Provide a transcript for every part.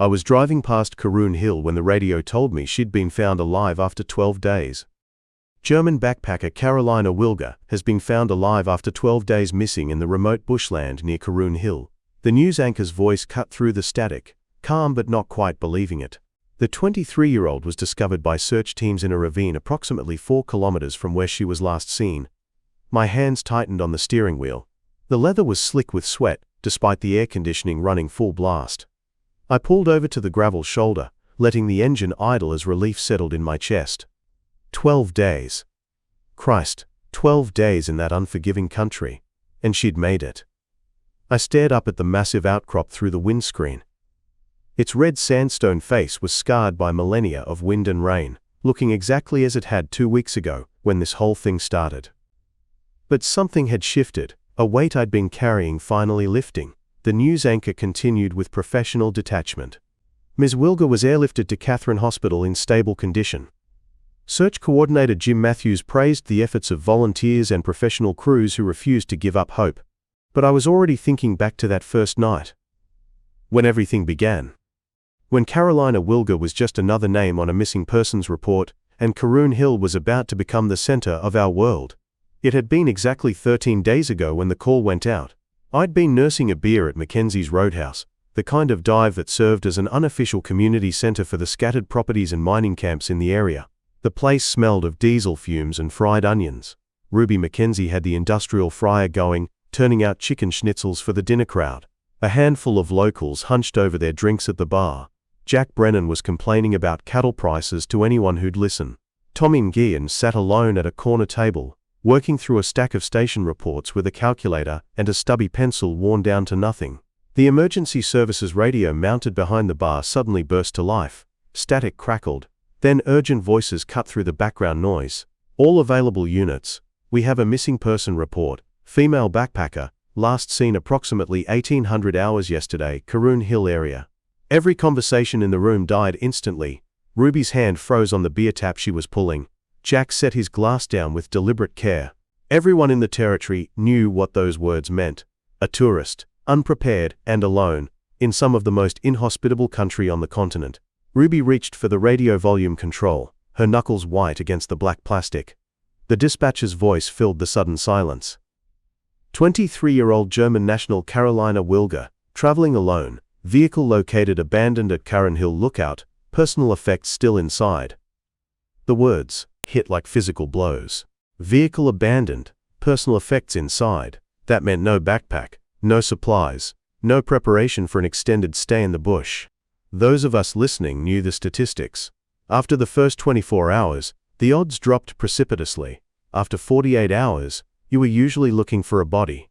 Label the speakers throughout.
Speaker 1: I was driving past Karroun Hill when the radio told me she'd been found alive after 12 days. German backpacker Carolina Wilga has been found alive after 12 days missing in the remote bushland near Karroun Hill. The news anchor's voice cut through the static, calm but not quite believing it. The 23-year-old was discovered by search teams in a ravine approximately 4 kilometers from where she was last seen. My hands tightened on the steering wheel. The leather was slick with sweat, despite the air conditioning running full blast. I pulled over to the gravel shoulder, letting the engine idle as relief settled in my chest. 12 days. Christ, 12 days in that unforgiving country. And she'd made it. I stared up at the massive outcrop through the windscreen. Its red sandstone face was scarred by millennia of wind and rain, looking exactly as it had 2 weeks ago, when this whole thing started. But something had shifted, a weight I'd been carrying finally lifting. The news anchor continued with professional detachment. Ms. Wilga was airlifted to Karroun Hospital in stable condition. Search coordinator Jim Matthews praised the efforts of volunteers and professional crews who refused to give up hope. But I was already thinking back to that first night, when everything began. When Carolina Wilga was just another name on a missing persons report, and Karroun Hill was about to become the center of our world. It had been exactly 13 days ago when the call went out. I'd been nursing a beer at Mackenzie's Roadhouse, the kind of dive that served as an unofficial community center for the scattered properties and mining camps in the area. The place smelled of diesel fumes and fried onions. Ruby Mackenzie had the industrial fryer going, turning out chicken schnitzels for the dinner crowd. A handful of locals hunched over their drinks at the bar. Jack Brennan was complaining about cattle prices to anyone who'd listen. Tommy Nguyen sat alone at a corner table, working through a stack of station reports with a calculator and a stubby pencil worn down to nothing. The emergency services radio mounted behind the bar suddenly burst to life. Static crackled. Then urgent voices cut through the background noise. All available units. We have a missing person report. Female backpacker, last seen approximately 1800 hours yesterday, Karroun Hill area. Every conversation in the room died instantly. Ruby's hand froze on the beer tap she was pulling. Jack set his glass down with deliberate care. Everyone in the territory knew what those words meant. A tourist, unprepared and alone, in some of the most inhospitable country on the continent. Ruby reached for the radio volume control, her knuckles white against the black plastic. The dispatcher's voice filled the sudden silence. 23-year-old German national Carolina Wilga, traveling alone, vehicle located abandoned at Karroun Hill Lookout, personal effects still inside. The words hit like physical blows. Vehicle abandoned, personal effects inside. That meant no backpack, no supplies, no preparation for an extended stay in the bush. Those of us listening knew the statistics. After the first 24 hours, the odds dropped precipitously. After 48 hours, you were usually looking for a body.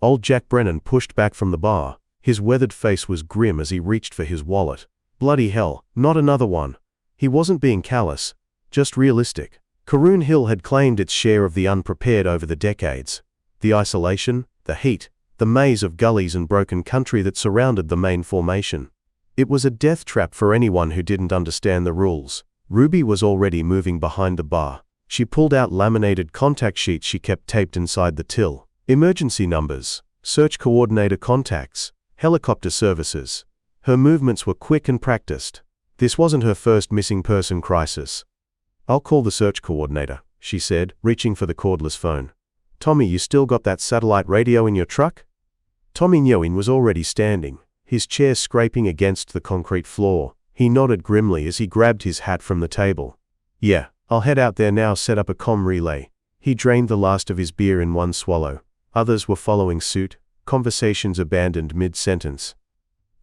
Speaker 1: Old Jack Brennan pushed back from the bar. His weathered face was grim as he reached for his wallet. Bloody hell, not another one. He wasn't being callous, just realistic. Karroun Hill had claimed its share of the unprepared over the decades. The isolation, the heat, the maze of gullies and broken country that surrounded the main formation. It was a death trap for anyone who didn't understand the rules. Ruby was already moving behind the bar. She pulled out laminated contact sheets she kept taped inside the till. Emergency numbers, search coordinator contacts, helicopter services. Her movements were quick and practiced. This wasn't her first missing person crisis. "I'll call the search coordinator," she said, reaching for the cordless phone. "Tommy, you still got that satellite radio in your truck?" Tommy Nguyen was already standing, his chair scraping against the concrete floor. He nodded grimly as he grabbed his hat from the table. "Yeah, I'll head out there now, set up a comm relay." He drained the last of his beer in one swallow. Others were following suit, conversations abandoned mid-sentence.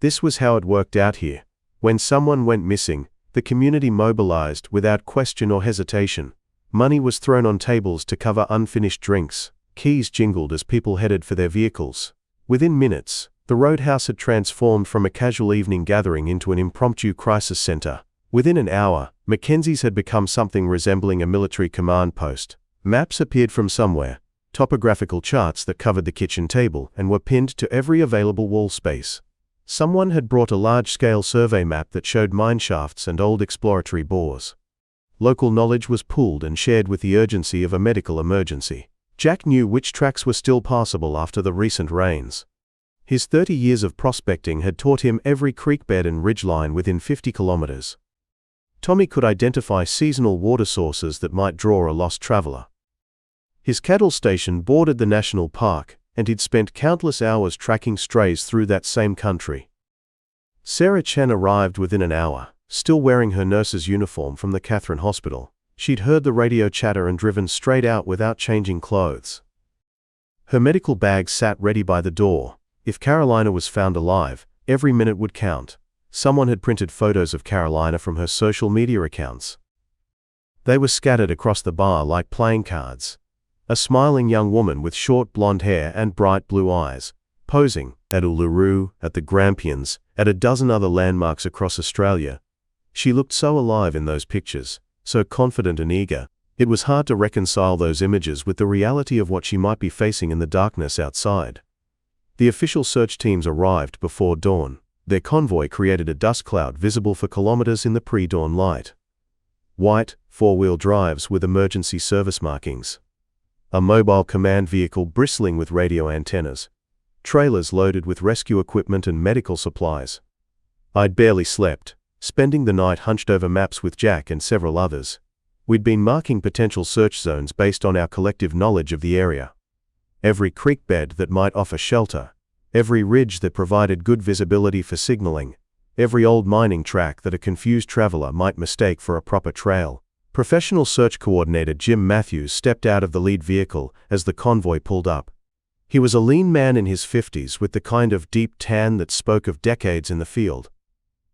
Speaker 1: This was how it worked out here. When someone went missing, the community mobilized without question or hesitation. Money was thrown on tables to cover unfinished drinks. Keys jingled as people headed for their vehicles. Within minutes, the Roadhouse had transformed from a casual evening gathering into an impromptu crisis center. Within an hour, Mackenzie's had become something resembling a military command post. Maps appeared from somewhere, topographical charts that covered the kitchen table and were pinned to every available wall space. Someone had brought a large-scale survey map that showed mine shafts and old exploratory bores. Local knowledge was pooled and shared with the urgency of a medical emergency. Jack knew which tracks were still passable after the recent rains. His 30 years of prospecting had taught him every creek bed and ridgeline within 50 kilometers. Tommy could identify seasonal water sources that might draw a lost traveler. His cattle station bordered the national park, and he'd spent countless hours tracking strays through that same country. Sarah Chen arrived within an hour, still wearing her nurse's uniform from the Karroun Hospital. She'd heard the radio chatter and driven straight out without changing clothes. Her medical bag sat ready by the door. If Carolina was found alive, every minute would count. Someone had printed photos of Carolina from her social media accounts. They were scattered across the bar like playing cards. A smiling young woman with short blonde hair and bright blue eyes, posing at Uluru, at the Grampians, at a dozen other landmarks across Australia. She looked so alive in those pictures, so confident and eager. It was hard to reconcile those images with the reality of what she might be facing in the darkness outside. The official search teams arrived before dawn. Their convoy created a dust cloud visible for kilometers in the pre-dawn light. White, four-wheel drives with emergency service markings. A mobile command vehicle bristling with radio antennas. Trailers loaded with rescue equipment and medical supplies. I'd barely slept, spending the night hunched over maps with Jack and several others. We'd been marking potential search zones based on our collective knowledge of the area. Every creek bed that might offer shelter, every ridge that provided good visibility for signaling, every old mining track that a confused traveler might mistake for a proper trail. Professional search coordinator Jim Matthews stepped out of the lead vehicle as the convoy pulled up. He was a lean man in his 50s with the kind of deep tan that spoke of decades in the field.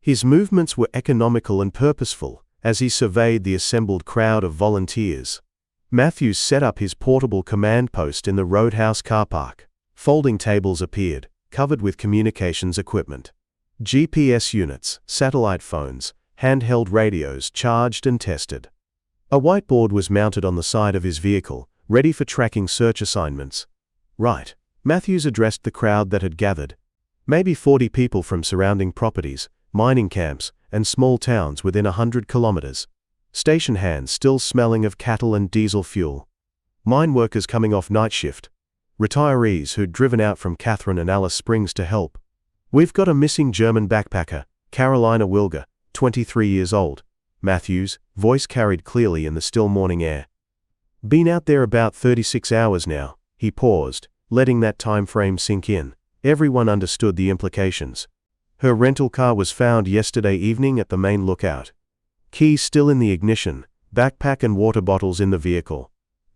Speaker 1: His movements were economical and purposeful as he surveyed the assembled crowd of volunteers. Matthews set up his portable command post in the Roadhouse car park. Folding tables appeared, covered with communications equipment. GPS units, satellite phones, handheld radios charged and tested. A whiteboard was mounted on the side of his vehicle, ready for tracking search assignments. Right, Matthews addressed the crowd that had gathered. Maybe 40 people from surrounding properties, mining camps, and small towns within 100 kilometers. Station hands still smelling of cattle and diesel fuel. Mine workers coming off night shift. Retirees who'd driven out from Karroun and Alice Springs to help. We've got a missing German backpacker, Carolina Wilga, 23 years old. Matthews' voice carried clearly in the still morning air. Been out there about 36 hours now. He paused, letting that time frame sink in. Everyone understood the implications. Her rental car was found yesterday evening at the main lookout. Keys still in the ignition, backpack and water bottles in the vehicle.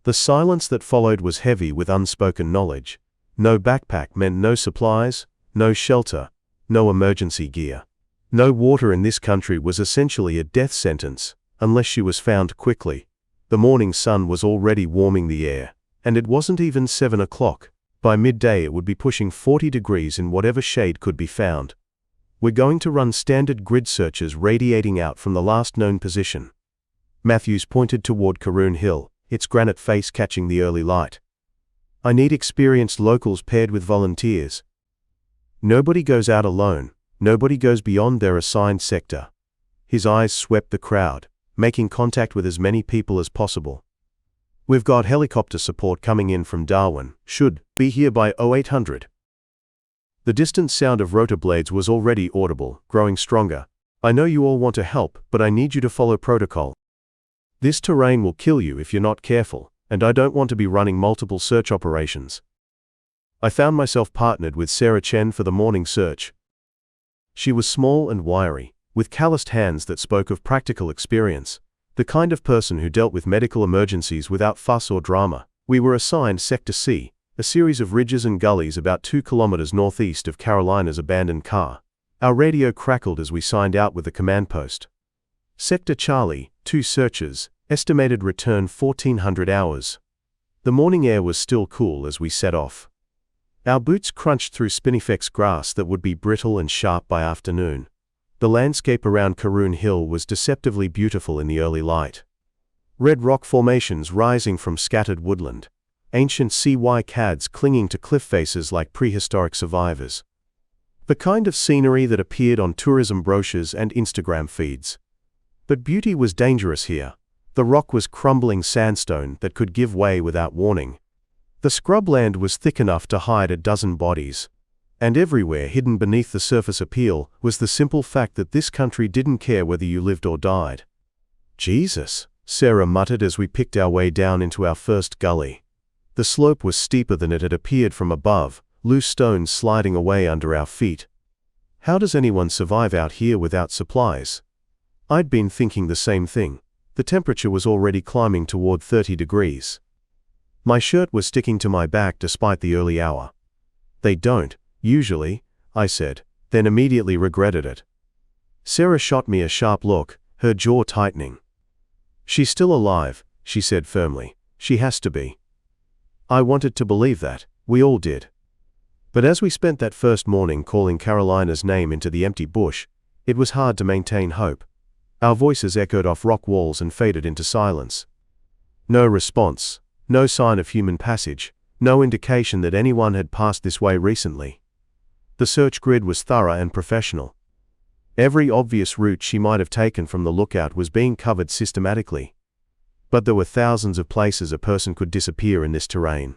Speaker 1: The silence that followed was heavy with unspoken knowledge. No backpack meant no supplies, no shelter, no emergency gear. No water in this country was essentially a death sentence, unless she was found quickly. The morning sun was already warming the air, and it wasn't even 7 o'clock. By midday it would be pushing 40 degrees in whatever shade could be found. We're going to run standard grid searches radiating out from the last known position. Matthews pointed toward Karroun Hill, its granite face catching the early light. I need experienced locals paired with volunteers. Nobody goes out alone, nobody goes beyond their assigned sector. His eyes swept the crowd, making contact with as many people as possible. We've got helicopter support coming in from Darwin, should be here by 0800. The distant sound of rotor blades was already audible, growing stronger. I know you all want to help, but I need you to follow protocol. This terrain will kill you if you're not careful, and I don't want to be running multiple search operations. I found myself partnered with Sarah Chen for the morning search. She was small and wiry, with calloused hands that spoke of practical experience, the kind of person who dealt with medical emergencies without fuss or drama. We were assigned Sector C, a series of ridges and gullies about 2 kilometers northeast of Carolina's abandoned car. Our radio crackled as we signed out with the command post. Sector Charlie, 2 searches, estimated return 1400 hours. The morning air was still cool as we set off. Our boots crunched through spinifex grass that would be brittle and sharp by afternoon. The landscape around Karroun Hill was deceptively beautiful in the early light. Red rock formations rising from scattered woodland. Ancient cycads clinging to cliff faces like prehistoric survivors. The kind of scenery that appeared on tourism brochures and Instagram feeds. But beauty was dangerous here. The rock was crumbling sandstone that could give way without warning. The scrubland was thick enough to hide a dozen bodies. And everywhere hidden beneath the surface appeal was the simple fact that this country didn't care whether you lived or died. Jesus, Sarah muttered as we picked our way down into our first gully. The slope was steeper than it had appeared from above, loose stones sliding away under our feet. How does anyone survive out here without supplies? I'd been thinking the same thing. The temperature was already climbing toward 30 degrees. My shirt was sticking to my back despite the early hour. They don't, usually, I said, then immediately regretted it. Sarah shot me a sharp look, her jaw tightening. She's still alive, she said firmly. She has to be. I wanted to believe that. We all did. But as we spent that first morning calling Carolina's name into the empty bush, it was hard to maintain hope. Our voices echoed off rock walls and faded into silence. No response, no sign of human passage, no indication that anyone had passed this way recently. The search grid was thorough and professional. Every obvious route she might have taken from the lookout was being covered systematically. But there were thousands of places a person could disappear in this terrain.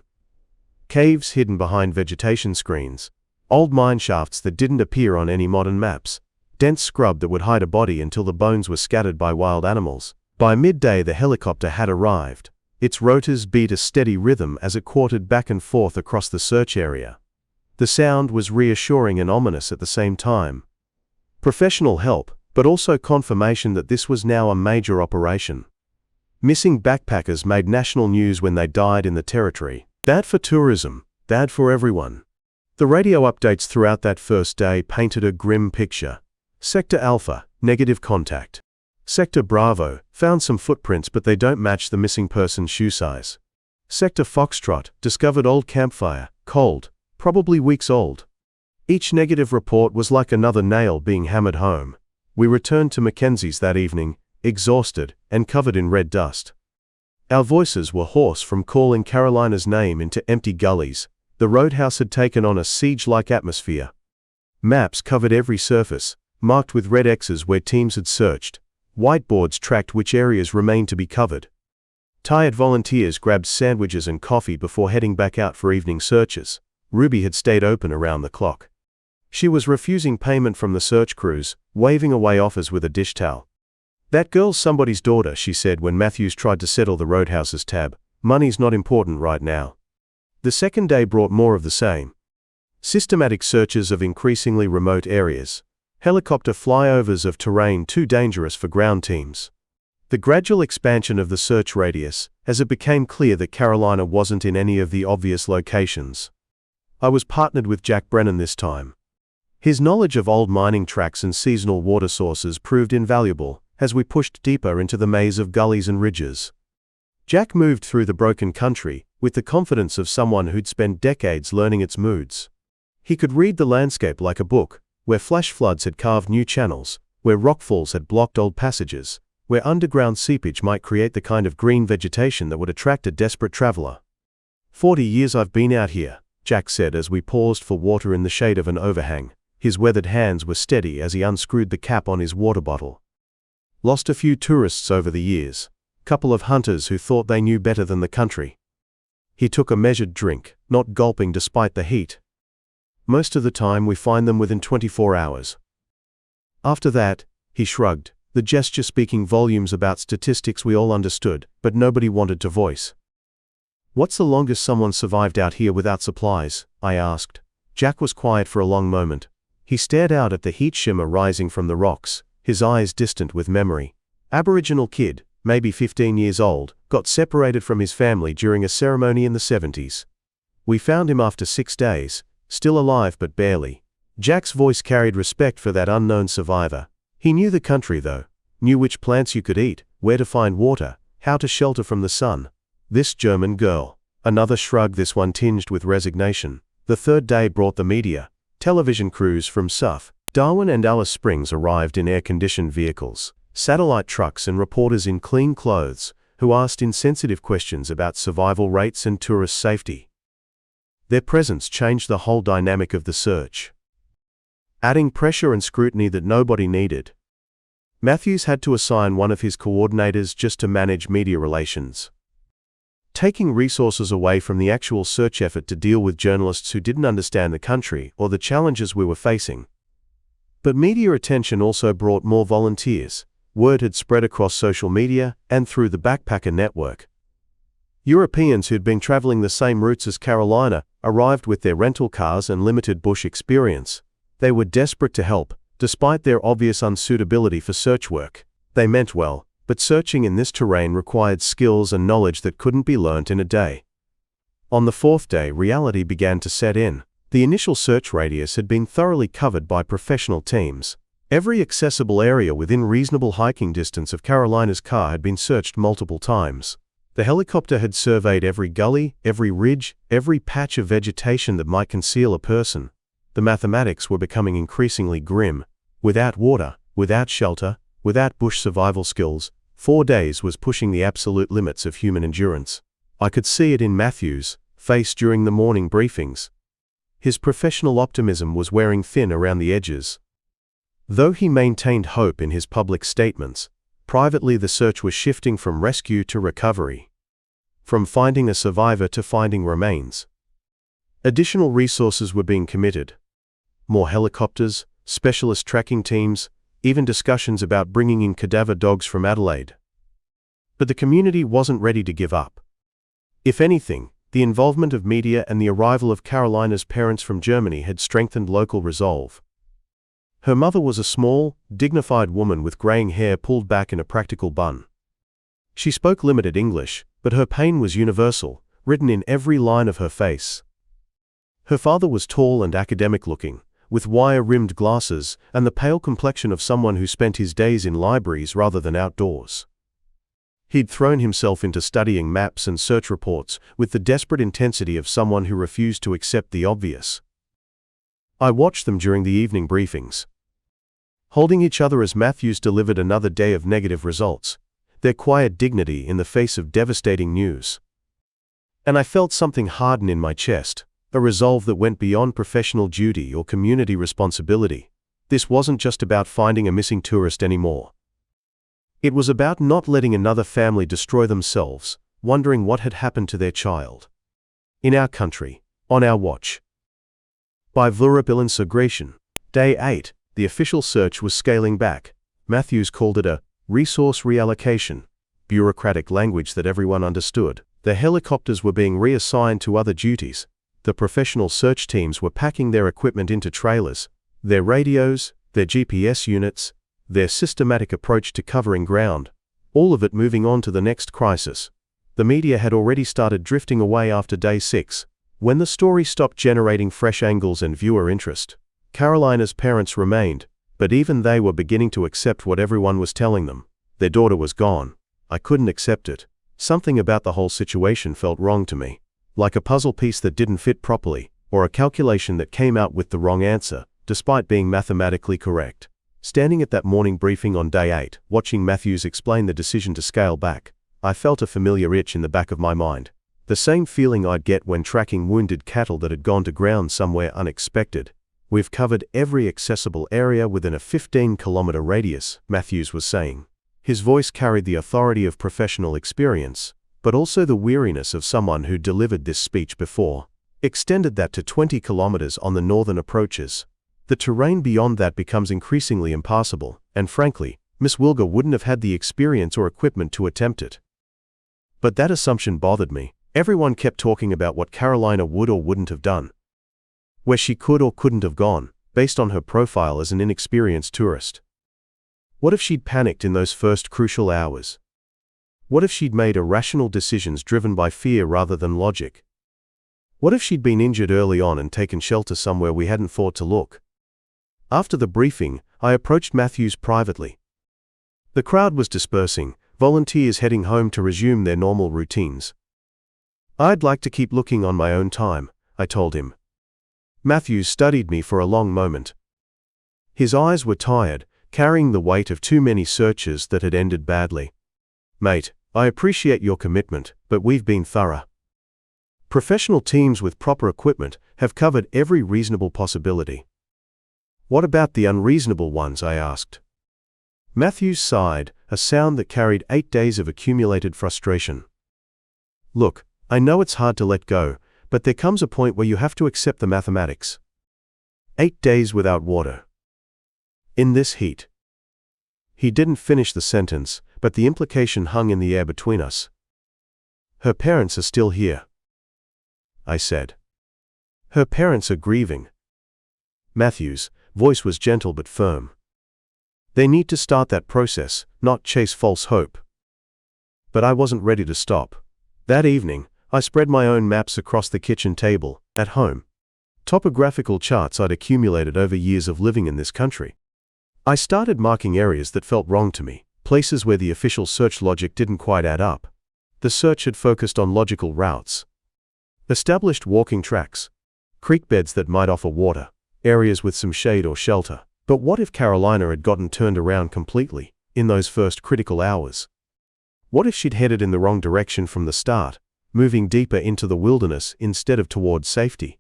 Speaker 1: Caves hidden behind vegetation screens, old mine shafts that didn't appear on any modern maps, dense scrub that would hide a body until the bones were scattered by wild animals. By midday the helicopter had arrived. Its rotors beat a steady rhythm as it quartered back and forth across the search area. The sound was reassuring and ominous at the same time. Professional help, but also confirmation that this was now a major operation. Missing backpackers made national news when they died in the territory. Bad for tourism, bad for everyone. The radio updates throughout that first day painted a grim picture. Sector Alpha, negative contact. Sector Bravo, found some footprints but they don't match the missing person's shoe size. Sector Foxtrot, discovered old campfire, cold, probably weeks old. Each negative report was like another nail being hammered home. We returned to Mackenzie's that evening, exhausted and covered in red dust. Our voices were hoarse from calling Carolina's name into empty gullies. The roadhouse had taken on a siege-like atmosphere. Maps covered every surface, marked with red X's where teams had searched. Whiteboards tracked which areas remained to be covered. Tired volunteers grabbed sandwiches and coffee before heading back out for evening searches. Ruby had stayed open around the clock. She was refusing payment from the search crews, waving away offers with a dish towel. "That girl's somebody's daughter," she said when Matthews tried to settle the roadhouse's tab. "Money's not important right now." The second day brought more of the same. Systematic searches of increasingly remote areas. Helicopter flyovers of terrain too dangerous for ground teams. The gradual expansion of the search radius, as it became clear that Carolina wasn't in any of the obvious locations. I was partnered with Jack Brennan this time. His knowledge of old mining tracks and seasonal water sources proved invaluable as we pushed deeper into the maze of gullies and ridges. Jack moved through the broken country with the confidence of someone who'd spent decades learning its moods. He could read the landscape like a book, where flash floods had carved new channels, where rockfalls had blocked old passages, where underground seepage might create the kind of green vegetation that would attract a desperate traveler. 40 years I've been out here, Jack said as we paused for water in the shade of an overhang. His weathered hands were steady as he unscrewed the cap on his water bottle. Lost a few tourists over the years, couple of hunters who thought they knew better than the country. He took a measured drink, not gulping despite the heat. Most of the time we find them within 24 hours. After that, he shrugged, the gesture speaking volumes about statistics we all understood, but nobody wanted to voice. "What's the longest someone survived out here without supplies?" I asked. Jack was quiet for a long moment. He stared out at the heat shimmer rising from the rocks, his eyes distant with memory. Aboriginal kid, maybe 15 years old, got separated from his family during a ceremony in the 70s. We found him after 6 days, still alive but barely. Jack's voice carried respect for that unknown survivor. He knew the country though, knew which plants you could eat, where to find water, how to shelter from the sun. This German girl. Another shrug, this one tinged with resignation. The third day brought the media. Television crews from Suff, Darwin and Alice Springs arrived in air-conditioned vehicles, satellite trucks and reporters in clean clothes, who asked insensitive questions about survival rates and tourist safety. Their presence changed the whole dynamic of the search, adding pressure and scrutiny that nobody needed. Matthews had to assign one of his coordinators just to manage media relations. taking resources away from the actual search effort to deal with journalists who didn't understand the country or the challenges we were facing. But media attention also brought more volunteers. Word had spread across social media and through the backpacker network. Europeans who'd been traveling the same routes as Carolina arrived with their rental cars and limited bush experience. They were desperate to help, despite their obvious unsuitability for search work. They meant well, but searching in this terrain required skills and knowledge that couldn't be learnt in a day. On the fourth day, reality began to set in. The initial search radius had been thoroughly covered by professional teams. Every accessible area within reasonable hiking distance of Carolina's car had been searched multiple times. The helicopter had surveyed every gully, every ridge, every patch of vegetation that might conceal a person. The mathematics were becoming increasingly grim. Without water, without shelter, without bush survival skills, 4 days was pushing the absolute limits of human endurance. I could see it in Matthew's face during the morning briefings. His professional optimism was wearing thin around the edges. Though he maintained hope in his public statements, privately the search was shifting from rescue to recovery. From finding a survivor to finding remains. Additional resources were being committed. More helicopters, specialist tracking teams, even discussions about bringing in cadaver dogs from Adelaide. But the community wasn't ready to give up. If anything, the involvement of media and the arrival of Carolina's parents from Germany had strengthened local resolve. Her mother was a small, dignified woman with graying hair pulled back in a practical bun. She spoke limited English, but her pain was universal, written in every line of her face. Her father was tall and academic-looking, with wire-rimmed glasses and the pale complexion of someone who spent his days in libraries rather than outdoors. He'd thrown himself into studying maps and search reports with the desperate intensity of someone who refused to accept the obvious. I watched them during the evening briefings, holding each other as Matthews delivered another day of negative results, their quiet dignity in the face of devastating news. And I felt something harden in my chest. A resolve that went beyond professional duty or community responsibility. This wasn't just about finding a missing tourist anymore. It was about not letting another family destroy themselves, wondering what had happened to their child. In our country, on our watch. By Vlurapilinsugration. Day 8, the official search was scaling back. Matthews called it a resource reallocation, bureaucratic language that everyone understood. The helicopters were being reassigned to other duties. The professional search teams were packing their equipment into trailers, their radios, their GPS units, their systematic approach to covering ground, all of it moving on to the next crisis. The media had already started drifting away after day 6, when the story stopped generating fresh angles and viewer interest. Carolina's parents remained, but even they were beginning to accept what everyone was telling them. Their daughter was gone. I couldn't accept it. Something about the whole situation felt wrong to me. Like a puzzle piece that didn't fit properly, or a calculation that came out with the wrong answer, despite being mathematically correct. Standing at that morning briefing on day 8, watching Matthews explain the decision to scale back, I felt a familiar itch in the back of my mind. The same feeling I'd get when tracking wounded cattle that had gone to ground somewhere unexpected. We've covered every accessible area within a 15-kilometer radius, Matthews was saying. His voice carried the authority of professional experience, but also the weariness of someone who delivered this speech before. Extended that to 20 kilometers on the northern approaches. The terrain beyond that becomes increasingly impassable, and frankly, Miss Wilga wouldn't have had the experience or equipment to attempt it. But that assumption bothered me. Everyone kept talking about what Carolina would or wouldn't have done. Where she could or couldn't have gone, based on her profile as an inexperienced tourist. What if she'd panicked in those first crucial hours? What if she'd made irrational decisions driven by fear rather than logic? What if she'd been injured early on and taken shelter somewhere we hadn't thought to look? After the briefing, I approached Matthews privately. The crowd was dispersing, volunteers heading home to resume their normal routines. I'd like to keep looking on my own time, I told him. Matthews studied me for a long moment. His eyes were tired, carrying the weight of too many searches that had ended badly. Mate, I appreciate your commitment, but we've been thorough. Professional teams with proper equipment have covered every reasonable possibility. What about the unreasonable ones, I asked. Matthews sighed, a sound that carried 8 days of accumulated frustration. Look, I know it's hard to let go, but there comes a point where you have to accept the mathematics. 8 days without water. In this heat. He didn't finish the sentence, but the implication hung in the air between us. Her parents are still here, I said. Her parents are grieving. Matthew's voice was gentle but firm. They need to start that process, not chase false hope. But I wasn't ready to stop. That evening, I spread my own maps across the kitchen table, at home. Topographical charts I'd accumulated over years of living in this country. I started marking areas that felt wrong to me, places where the official search logic didn't quite add up. The search had focused on logical routes, established walking tracks, creek beds that might offer water, areas with some shade or shelter. But what if Carolina had gotten turned around completely, in those first critical hours? What if she'd headed in the wrong direction from the start, moving deeper into the wilderness instead of towards safety?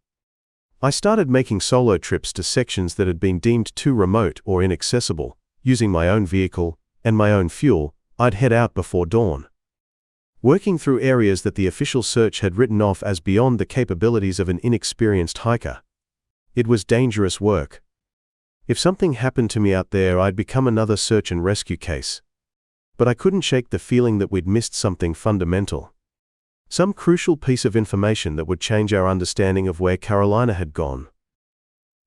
Speaker 1: I started making solo trips to sections that had been deemed too remote or inaccessible. Using my own vehicle and my own fuel, I'd head out before dawn, working through areas that the official search had written off as beyond the capabilities of an inexperienced hiker. It was dangerous work. If something happened to me out there, I'd become another search and rescue case. But I couldn't shake the feeling that we'd missed something fundamental. Some crucial piece of information that would change our understanding of where Carolina had gone.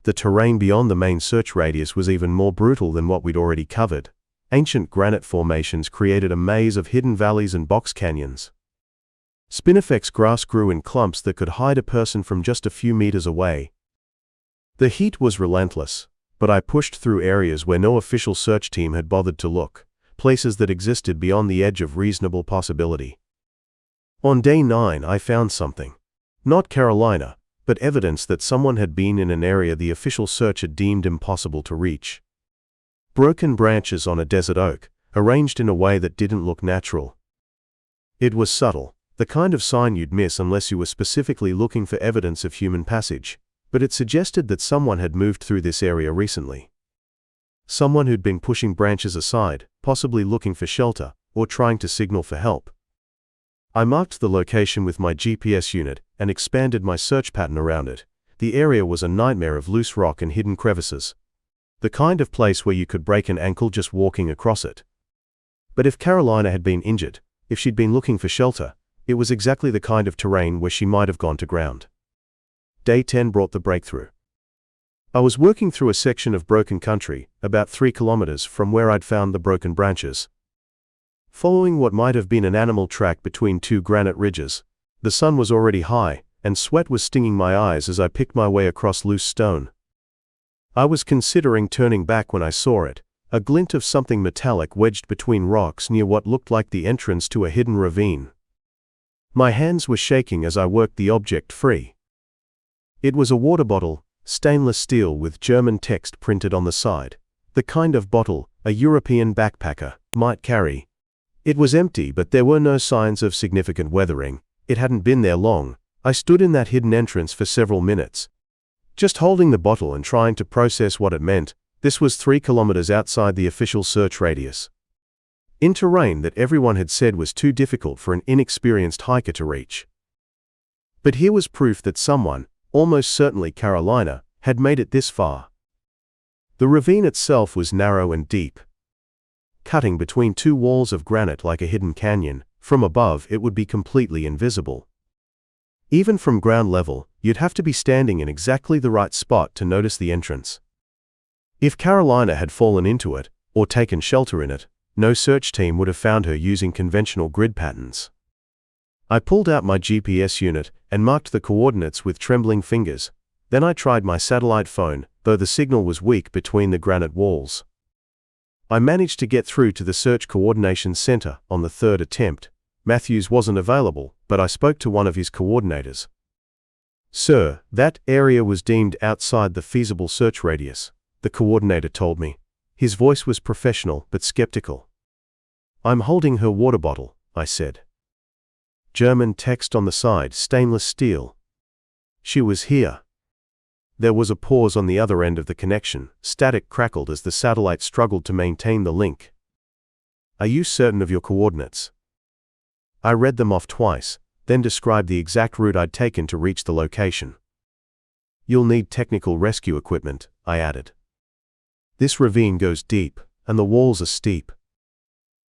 Speaker 1: The terrain beyond the main search radius was even more brutal than what we'd already covered. Ancient granite formations created a maze of hidden valleys and box canyons. Spinifex grass grew in clumps that could hide a person from just a few meters away. The heat was relentless, but I pushed through areas where no official search team had bothered to look, places that existed beyond the edge of reasonable possibility. On day 9, I found something. Not Carolina, but evidence that someone had been in an area the official search had deemed impossible to reach. Broken branches on a desert oak, arranged in a way that didn't look natural. It was subtle, the kind of sign you'd miss unless you were specifically looking for evidence of human passage, but it suggested that someone had moved through this area recently. Someone who'd been pushing branches aside, possibly looking for shelter, or trying to signal for help. I marked the location with my GPS unit and expanded my search pattern around it. The area was a nightmare of loose rock and hidden crevices. The kind of place where you could break an ankle just walking across it. But if Carolina had been injured, if she'd been looking for shelter, it was exactly the kind of terrain where she might have gone to ground. Day 10 brought the breakthrough. I was working through a section of broken country, about 3 kilometers from where I'd found the broken branches. Following what might have been an animal track between 2 granite ridges, the sun was already high, and sweat was stinging my eyes as I picked my way across loose stone. I was considering turning back when I saw it, a glint of something metallic wedged between rocks near what looked like the entrance to a hidden ravine. My hands were shaking as I worked the object free. It was a water bottle, stainless steel with German text printed on the side, the kind of bottle a European backpacker might carry. It was empty, but there were no signs of significant weathering. It hadn't been there long. I stood in that hidden entrance for several minutes, just holding the bottle and trying to process what it meant. This was 3 kilometers outside the official search radius, in terrain that everyone had said was too difficult for an inexperienced hiker to reach. But here was proof that someone, almost certainly Carolina, had made it this far. The ravine itself was narrow and deep, cutting between 2 walls of granite like a hidden canyon. From above, it would be completely invisible. Even from ground level, you'd have to be standing in exactly the right spot to notice the entrance. If Carolina had fallen into it, or taken shelter in it, no search team would have found her using conventional grid patterns. I pulled out my GPS unit and marked the coordinates with trembling fingers. Then I tried my satellite phone, though the signal was weak between the granite walls. I managed to get through to the Search Coordination Center on the 3rd attempt. Matthews wasn't available, but I spoke to one of his coordinators. "Sir, that area was deemed outside the feasible search radius," the coordinator told me. His voice was professional but skeptical. "I'm holding her water bottle," I said. German text on the side, stainless steel. She was here. There was a pause on the other end of the connection. Static crackled as the satellite struggled to maintain the link. "Are you certain of your coordinates?" I read them off twice. then described the exact route I'd taken to reach the location. "You'll need technical rescue equipment," I added. "This ravine goes deep, and the walls are steep.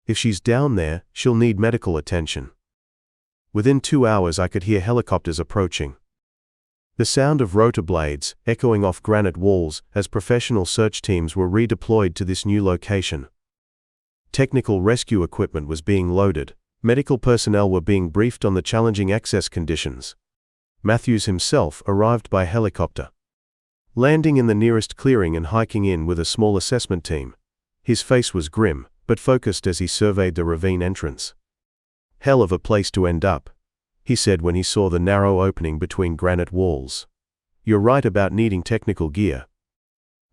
Speaker 1: If she's down there, she'll need medical attention." Within 2 hours I could hear helicopters approaching. The sound of rotor blades echoing off granite walls as professional search teams were redeployed to this new location. Technical rescue equipment was being loaded. Medical personnel were being briefed on the challenging access conditions. Matthews himself arrived by helicopter. Landing in the nearest clearing and hiking in with a small assessment team. His face was grim, but focused as he surveyed the ravine entrance. "Hell of a place to end up," he said when he saw the narrow opening between granite walls. "You're right about needing technical gear.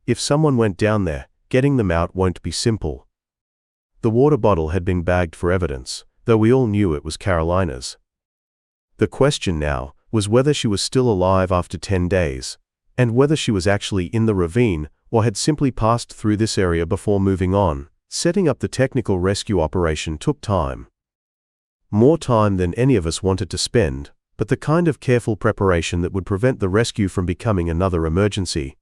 Speaker 1: If someone went down there, getting them out won't be simple." The water bottle had been bagged for evidence, though we all knew it was Carolina's. The question now was whether she was still alive after 10 days, and whether she was actually in the ravine or had simply passed through this area before moving on. Setting up the technical rescue operation took time. More time than any of us wanted to spend, but the kind of careful preparation that would prevent the rescue from becoming another emergency.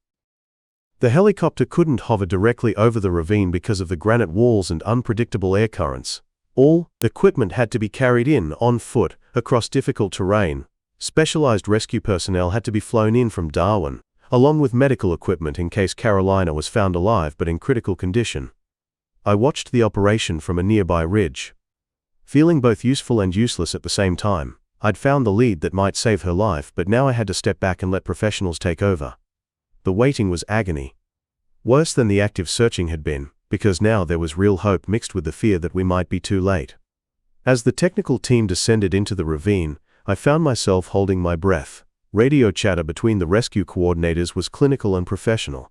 Speaker 1: The helicopter couldn't hover directly over the ravine because of the granite walls and unpredictable air currents. All equipment had to be carried in on foot across difficult terrain. Specialized rescue personnel had to be flown in from Darwin, along with medical equipment in case Carolina was found alive but in critical condition. I watched the operation from a nearby ridge. Feeling both useful and useless at the same time, I'd found the lead that might save her life, but now I had to step back and let professionals take over. The waiting was agony. Worse than the active searching had been, because now there was real hope mixed with the fear that we might be too late. As the technical team descended into the ravine, I found myself holding my breath. Radio chatter between the rescue coordinators was clinical and professional.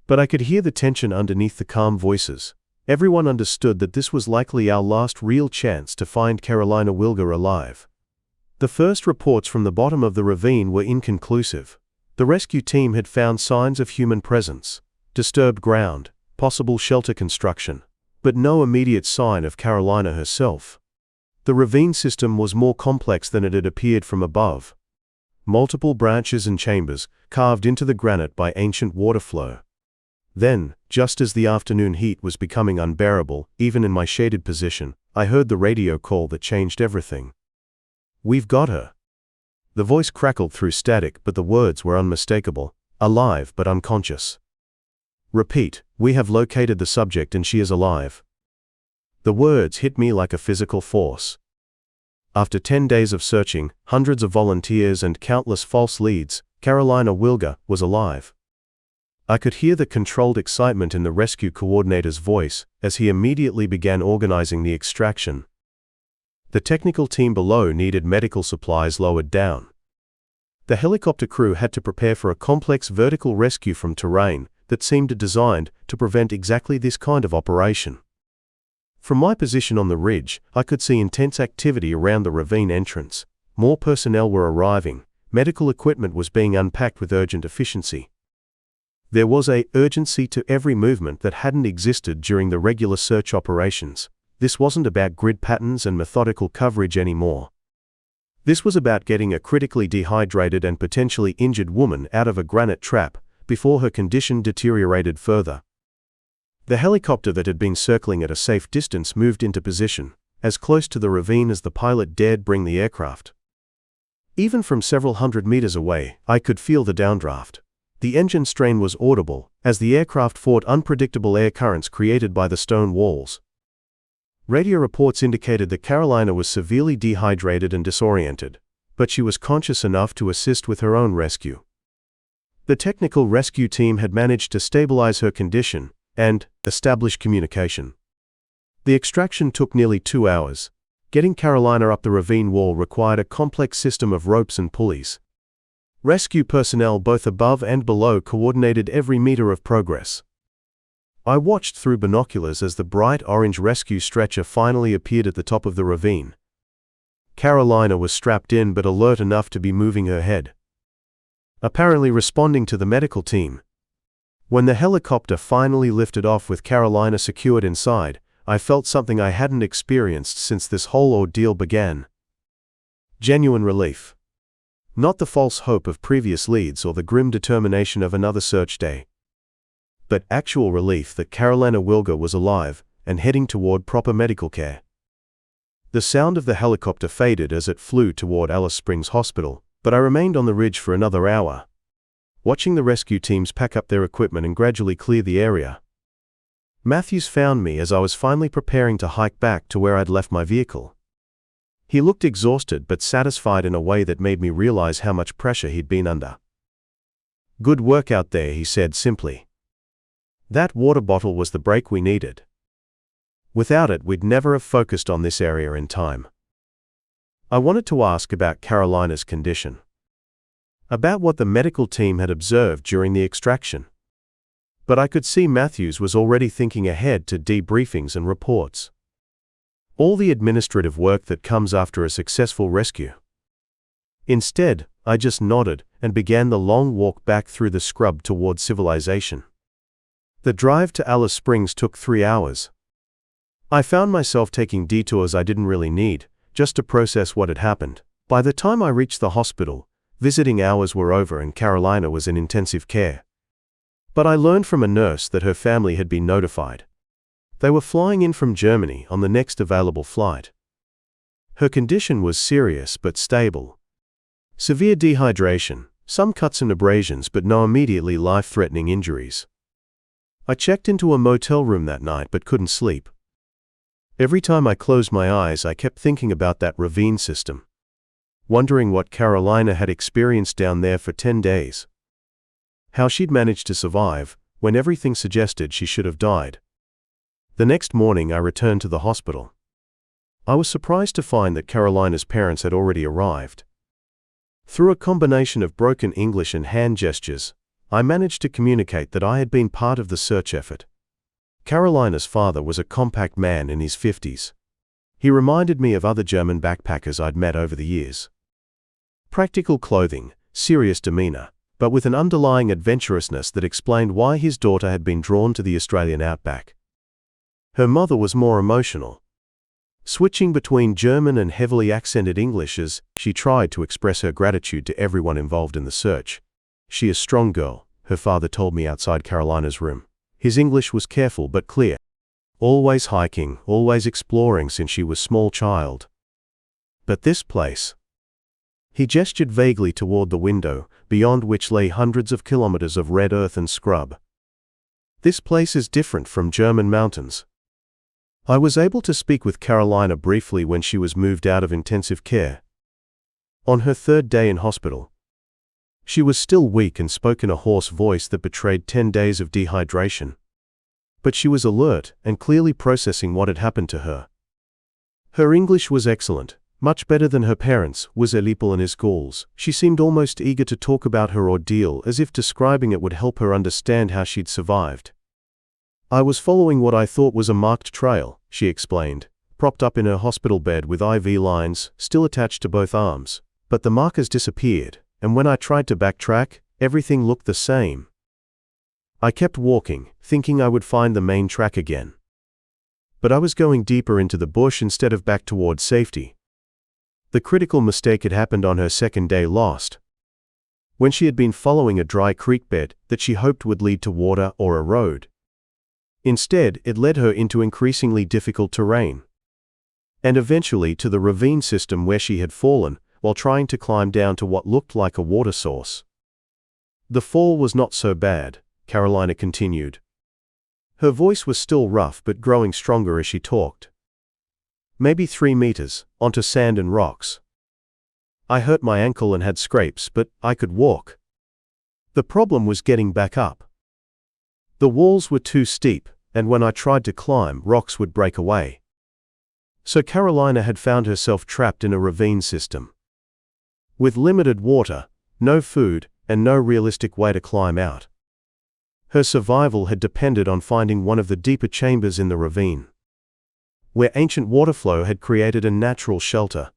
Speaker 1: But I could hear the tension underneath the calm voices. Everyone understood that this was likely our last real chance to find Carolina Wilga alive. The first reports from the bottom of the ravine were inconclusive. The rescue team had found signs of human presence, disturbed ground, possible shelter construction, but no immediate sign of Carolina herself. The ravine system was more complex than it had appeared from above. Multiple branches and chambers carved into the granite by ancient water flow. Then, just as the afternoon heat was becoming unbearable, even in my shaded position, I heard the radio call that changed everything. "We've got her." The voice crackled through static, but the words were unmistakable, alive but unconscious. "Repeat, we have located the subject and she is alive." The words hit me like a physical force. After 10 days of searching, hundreds of volunteers and countless false leads, Carolina Wilga was alive. I could hear the controlled excitement in the rescue coordinator's voice as he immediately began organizing the extraction. The technical team below needed medical supplies lowered down. The helicopter crew had to prepare for a complex vertical rescue from terrain that seemed designed to prevent exactly this kind of operation. From my position on the ridge, I could see intense activity around the ravine entrance. More personnel were arriving. Medical equipment was being unpacked with urgent efficiency. There was an urgency to every movement that hadn't existed during the regular search operations. This wasn't about grid patterns and methodical coverage anymore. This was about getting a critically dehydrated and potentially injured woman out of a granite trap before her condition deteriorated further. The helicopter that had been circling at a safe distance moved into position, as close to the ravine as the pilot dared bring the aircraft. Even from several hundred meters away, I could feel the downdraft. The engine strain was audible, as the aircraft fought unpredictable air currents created by the stone walls. Radio reports indicated that Carolina was severely dehydrated and disoriented, but she was conscious enough to assist with her own rescue. The technical rescue team had managed to stabilize her condition and establish communication. The extraction took nearly 2 hours. Getting Carolina up the ravine wall required a complex system of ropes and pulleys. Rescue personnel both above and below coordinated every meter of progress. I watched through binoculars as the bright orange rescue stretcher finally appeared at the top of the ravine. Carolina was strapped in but alert enough to be moving her head, apparently responding to the medical team. When the helicopter finally lifted off with Carolina secured inside, I felt something I hadn't experienced since this whole ordeal began. Genuine relief. Not the false hope of previous leads or the grim determination of another search day, but actual relief that Carolina Wilga was alive and heading toward proper medical care. The sound of the helicopter faded as it flew toward Alice Springs Hospital, but I remained on the ridge for another hour, watching the rescue teams pack up their equipment and gradually clear the area. Matthews found me as I was finally preparing to hike back to where I'd left my vehicle. He looked exhausted but satisfied in a way that made me realize how much pressure he'd been under. "Good work out there," he said simply. "That water bottle was the break we needed. Without it, we'd never have focused on this area in time." I wanted to ask about Carolina's condition, about what the medical team had observed during the extraction. But I could see Matthews was already thinking ahead to debriefings and reports. All the administrative work that comes after a successful rescue. Instead, I just nodded and began the long walk back through the scrub toward civilization. The drive to Alice Springs took 3 hours. I found myself taking detours I didn't really need, just to process what had happened. By the time I reached the hospital, visiting hours were over and Carolina was in intensive care. But I learned from a nurse that her family had been notified. They were flying in from Germany on the next available flight. Her condition was serious but stable. Severe dehydration, some cuts and abrasions, but no immediately life-threatening injuries. I checked into a motel room that night but couldn't sleep. Every time I closed my eyes, I kept thinking about that ravine system, wondering what Carolina had experienced down there for 10 days. How she'd managed to survive when everything suggested she should have died. The next morning I returned to the hospital. I was surprised to find that Carolina's parents had already arrived. Through a combination of broken English and hand gestures, I managed to communicate that I had been part of the search effort. Carolina's father was a compact man in his 50s. He reminded me of other German backpackers I'd met over the years. Practical clothing, serious demeanor, but with an underlying adventurousness that explained why his daughter had been drawn to the Australian outback. Her mother was more emotional, switching between German and heavily accented English as she tried to express her gratitude to everyone involved in the search. "She is a strong girl," her father told me outside Carolina's room. His English was careful but clear. "Always hiking, always exploring since she was a small child. But this place..." He gestured vaguely toward the window, beyond which lay hundreds of kilometers of red earth and scrub. "This place is different from German mountains." I was able to speak with Carolina briefly when she was moved out of intensive care. On her 3rd day in hospital, she was still weak and spoke in a hoarse voice that betrayed 10 days of dehydration. But she was alert and clearly processing what had happened to her. Her English was excellent, much better than her parents, was Elipal and his schools. She seemed almost eager to talk about her ordeal, as if describing it would help her understand how she'd survived. "I was following what I thought was a marked trail," she explained, propped up in her hospital bed with IV lines still attached to both arms. "But the markers disappeared, and when I tried to backtrack, everything looked the same. I kept walking, thinking I would find the main track again. But I was going deeper into the bush instead of back toward safety." The critical mistake had happened on her 2nd day lost, when she had been following a dry creek bed that she hoped would lead to water or a road. Instead, it led her into increasingly difficult terrain, and eventually to the ravine system where she had fallen while trying to climb down to what looked like a water source. "The fall was not so bad," Carolina continued. Her voice was still rough but growing stronger as she talked. "Maybe 3 meters, onto sand and rocks. I hurt my ankle and had scrapes, but I could walk. The problem was getting back up. The walls were too steep, and when I tried to climb, rocks would break away." So Carolina had found herself trapped in a ravine system, with limited water, no food, and no realistic way to climb out. Her survival had depended on finding one of the deeper chambers in the ravine, where ancient water flow had created a natural shelter,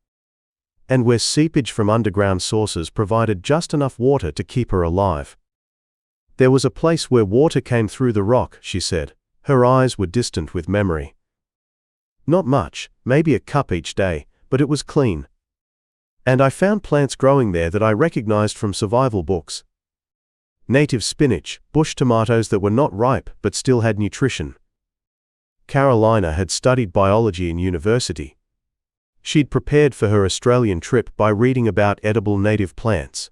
Speaker 1: and where seepage from underground sources provided just enough water to keep her alive. "There was a place where water came through the rock," she said. Her eyes were distant with memory. "Not much, maybe a cup each day, but it was clean. And I found plants growing there that I recognized from survival books. Native spinach, bush tomatoes that were not ripe but still had nutrition. Carolina had studied biology in university. She'd prepared for her Australian trip by reading about edible native plants.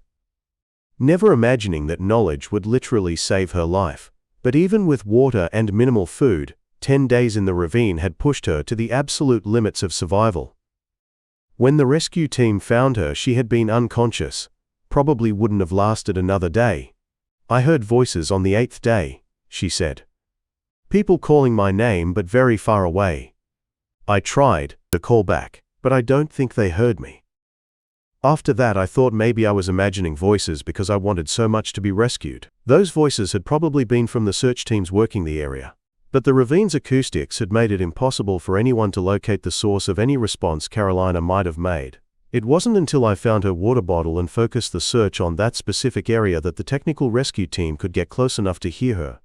Speaker 1: Never imagining that knowledge would literally save her life. But even with water and minimal food, 10 days in the ravine had pushed her to the absolute limits of survival. When the rescue team found her, she had been unconscious, probably wouldn't have lasted another day. I heard voices on the 8th day, she said. People calling my name but very far away. I tried to call back, but I don't think they heard me. After that I thought maybe I was imagining voices because I wanted so much to be rescued. Those voices had probably been from the search teams working the area. But the ravine's acoustics had made it impossible for anyone to locate the source of any response Carolina might have made. It wasn't until I found her water bottle and focused the search on that specific area that the technical rescue team could get close enough to hear her.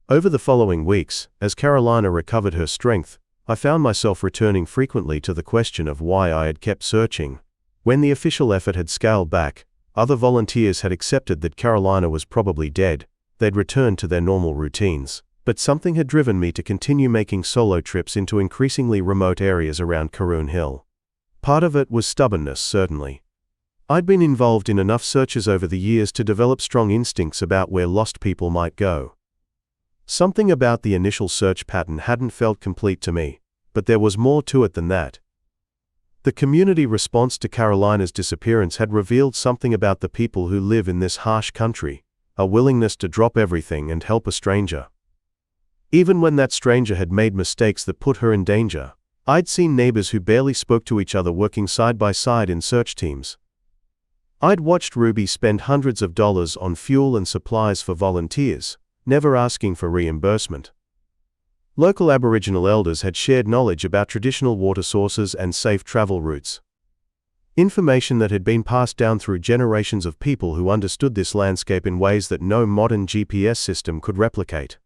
Speaker 1: Over the following weeks, as Carolina recovered her strength, I found myself returning frequently to the question of why I had kept searching. When the official effort had scaled back, other volunteers had accepted that Carolina was probably dead. They'd returned to their normal routines. But something had driven me to continue making solo trips into increasingly remote areas around Karroun Hill. Part of it was stubbornness, certainly. I'd been involved in enough searches over the years to develop strong instincts about where lost people might go. Something about the initial search pattern hadn't felt complete to me, but there was more to it than that. The community response to Carolina's disappearance had revealed something about the people who live in this harsh country, a willingness to drop everything and help a stranger. Even when that stranger had made mistakes that put her in danger, I'd seen neighbors who barely spoke to each other working side by side in search teams. I'd watched Ruby spend hundreds of dollars on fuel and supplies for volunteers, never asking for reimbursement. Local Aboriginal elders had shared knowledge about traditional water sources and safe travel routes. Information that had been passed down through generations of people who understood this landscape in ways that no modern GPS system could replicate.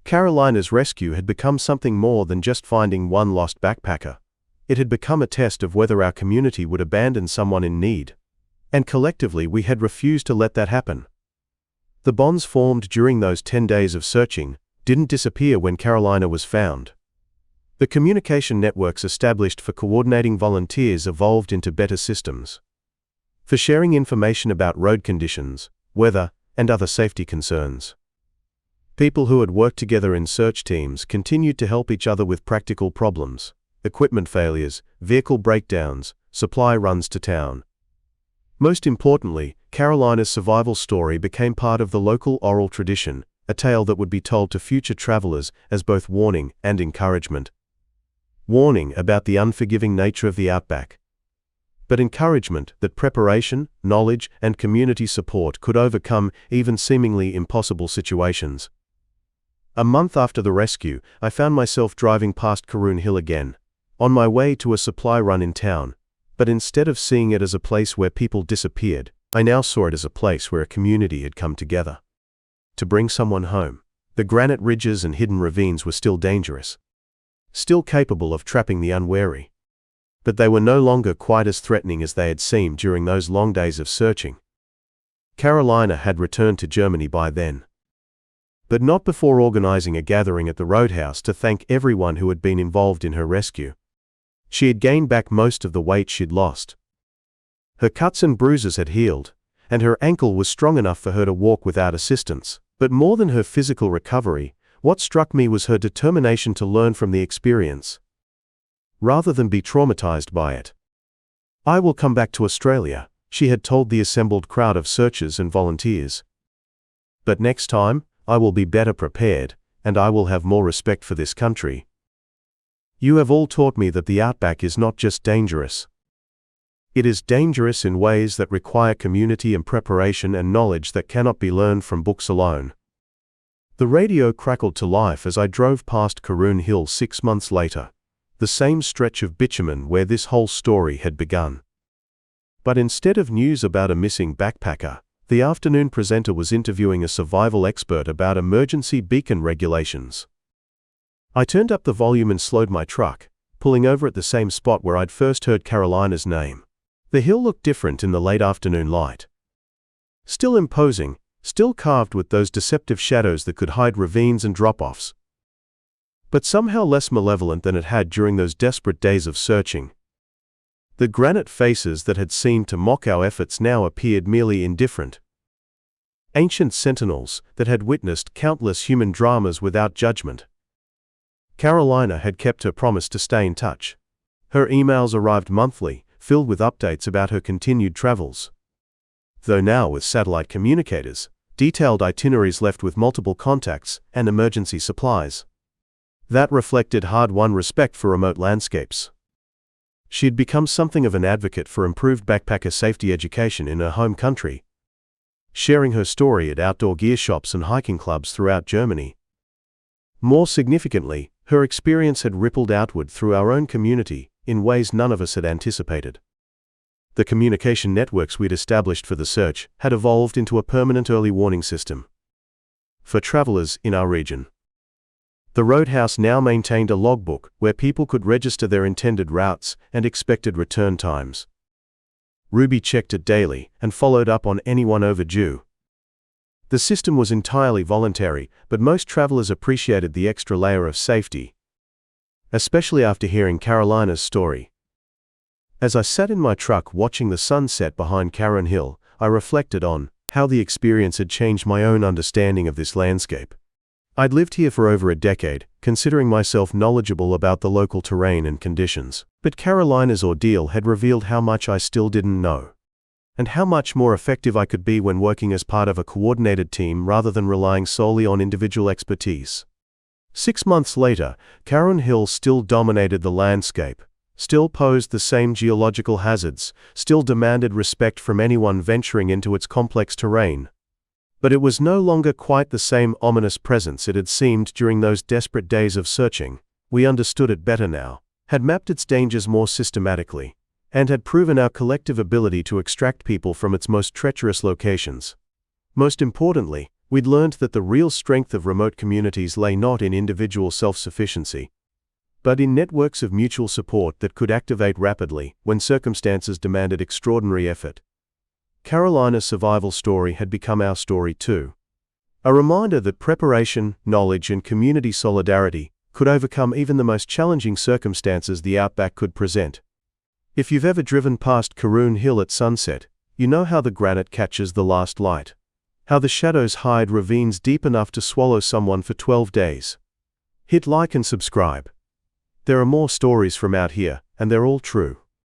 Speaker 1: Carolina's rescue had become something more than just finding one lost backpacker. It had become a test of whether our community would abandon someone in need. And collectively we had refused to let that happen. The bonds formed during those 10 days of searching didn't disappear when Carolina was found. The communication networks established for coordinating volunteers evolved into better systems. For sharing information about road conditions, weather, and other safety concerns. People who had worked together in search teams continued to help each other with practical problems, equipment failures, vehicle breakdowns, supply runs to town. Most importantly, Carolina's survival story became part of the local oral tradition, a tale that would be told to future travelers as both warning and encouragement. Warning about the unforgiving nature of the outback. But encouragement that preparation, knowledge, and community support could overcome even seemingly impossible situations. A month after the rescue, I found myself driving past Karroun Hill again, on my way to a supply run in town. But instead of seeing it as a place where people disappeared, I now saw it as a place where a community had come together to bring someone home. The granite ridges and hidden ravines were still dangerous, still capable of trapping the unwary. But they were no longer quite as threatening as they had seemed during those long days of searching. Carolina had returned to Germany by then. But not before organizing a gathering at the roadhouse to thank everyone who had been involved in her rescue. She had gained back most of the weight she'd lost. Her cuts and bruises had healed, and her ankle was strong enough for her to walk without assistance. But more than her physical recovery, what struck me was her determination to learn from the experience, rather than be traumatized by it. "I will come back to Australia," she had told the assembled crowd of searchers and volunteers. "But next time, I will be better prepared, and I will have more respect for this country. You have all taught me that the outback is not just dangerous. It is dangerous in ways that require community and preparation and knowledge that cannot be learned from books alone." The radio crackled to life as I drove past Karroun Hill 6 months later, the same stretch of bitumen where this whole story had begun. But instead of news about a missing backpacker, the afternoon presenter was interviewing a survival expert about emergency beacon regulations. I turned up the volume and slowed my truck, pulling over at the same spot where I'd first heard Carolina's name. The hill looked different in the late afternoon light. Still imposing, still carved with those deceptive shadows that could hide ravines and drop-offs. But somehow less malevolent than it had during those desperate days of searching. The granite faces that had seemed to mock our efforts now appeared merely indifferent. Ancient sentinels that had witnessed countless human dramas without judgment. Carolina had kept her promise to stay in touch. Her emails arrived monthly, filled with updates about her continued travels. Though now with satellite communicators, detailed itineraries left with multiple contacts, and emergency supplies. That reflected hard-won respect for remote landscapes. She had become something of an advocate for improved backpacker safety education in her home country, sharing her story at outdoor gear shops and hiking clubs throughout Germany. More significantly, her experience had rippled outward through our own community in ways none of us had anticipated. The communication networks we'd established for the search had evolved into a permanent early warning system for travelers in our region. The Roadhouse now maintained a logbook where people could register their intended routes and expected return times. Ruby checked it daily and followed up on anyone overdue. The system was entirely voluntary, but most travelers appreciated the extra layer of safety, especially after hearing Carolina's story. As I sat in my truck watching the sunset behind Karroun Hill, I reflected on how the experience had changed my own understanding of this landscape. I'd lived here for over a decade, considering myself knowledgeable about the local terrain and conditions. But Carolina's ordeal had revealed how much I still didn't know, and how much more effective I could be when working as part of a coordinated team rather than relying solely on individual expertise. 6 months later, Karroun Hill still dominated the landscape, still posed the same geological hazards, still demanded respect from anyone venturing into its complex terrain. But it was no longer quite the same ominous presence it had seemed during those desperate days of searching. We understood it better now, had mapped its dangers more systematically, and had proven our collective ability to extract people from its most treacherous locations. Most importantly, we'd learned that the real strength of remote communities lay not in individual self-sufficiency, but in networks of mutual support that could activate rapidly when circumstances demanded extraordinary effort. Carolina's survival story had become our story too. A reminder that preparation, knowledge, and community solidarity could overcome even the most challenging circumstances the Outback could present. If you've ever driven past Karroun Hill at sunset, you know how the granite catches the last light, how the shadows hide ravines deep enough to swallow someone for 12 days. Hit like and subscribe. There are more stories from out here, and they're all true.